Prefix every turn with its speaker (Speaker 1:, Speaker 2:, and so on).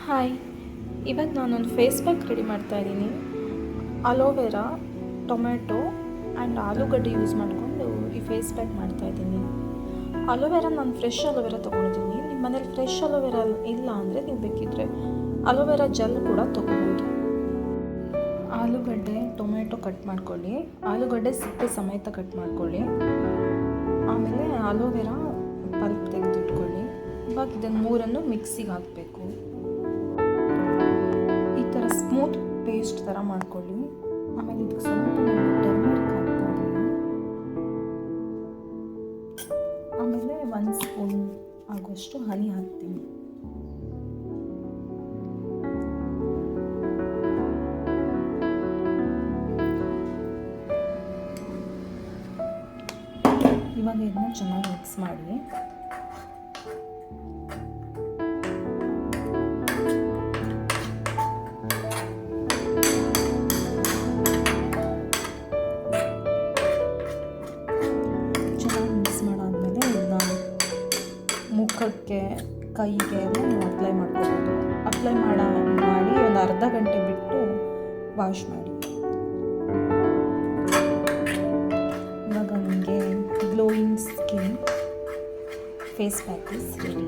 Speaker 1: Hi, ಇವತ್ತು ನಾನೊಂದು face pack ready ಮಾಡ್ತಾ ಇದ್ದೀನಿ. ಅಲೋವೆರಾ, ಟೊಮೆಟೊ ಆ್ಯಂಡ್ ಆಲೂಗಡ್ಡೆ ಯೂಸ್ ಮಾಡಿಕೊಂಡು ಈ ಫೇಸ್ ಪ್ಯಾಕ್ ಮಾಡ್ತಾಯಿದ್ದೀನಿ. ಅಲೋವೆರಾ ನಾನು ಫ್ರೆಶ್ ಅಲೋವೆರಾ ತೊಗೊಂಡಿದ್ದೀನಿ. ನಿಮ್ಮ ಮನೇಲಿ ಫ್ರೆಶ್ ಅಲೋವೆರಾ ಇಲ್ಲ ಅಂದರೆ ನೀವು ಬೇಕಿದ್ದರೆ ಅಲೋವೆರಾ ಜೆಲ್ ಕೂಡ ತೊಗೋಬೋದು. ಆಲೂಗಡ್ಡೆ, ಟೊಮೆಟೊ ಕಟ್ ಮಾಡ್ಕೊಳ್ಳಿ. ಆಲೂಗಡ್ಡೆ ಸಿಪ್ಪೆ ಸಮೇತ ಕಟ್ ಮಾಡ್ಕೊಳ್ಳಿ. ಆಮೇಲೆ ಅಲೋವೆರಾ ಪಲ್ಪ್ ತೆಗೆದಿಟ್ಕೊಳ್ಳಿ. ಇವಾಗ ಇದನ್ನು ಮೂರನ್ನು ಮಿಕ್ಸಿಗೆ ಹಾಕಬೇಕು. ಈ ಥರ ಸ್ಮೂತ್ ಪೇಸ್ಟ್ ಥರ ಮಾಡ್ಕೊಳ್ಳಿ. ಆಮೇಲೆ ಇದಕ್ಕೆ ಸ್ವಲ್ಪ ಟರ್ಮರಿಕ್ ಹಾಕ್ತಾ ಇದ್ದೀನಿ. ಆಮೇಲೆ 1 ಸ್ಪೂನ್ ಆಗುವಷ್ಟು ಹನಿ ಹಾಕ್ತೀನಿ. ಇವಾಗ ಇದನ್ನ ಚೆನ್ನಾಗಿ ಮಿಕ್ಸ್ ಮಾಡಿ. ಮುಖಕ್ಕೆ, ಕೈಗೆ ಎಲ್ಲ ನೀವು ಅಪ್ಲೈ ಮಾಡ್ಕೋಬೋದು. ಅಪ್ಲೈ ಮಾಡಿ ಒಂದು ಅರ್ಧ ಗಂಟೆ ಬಿಟ್ಟು ವಾಶ್ ಮಾಡಿ. ಇವಾಗ ನಿಮಗೆ glowing skin face pack is ready.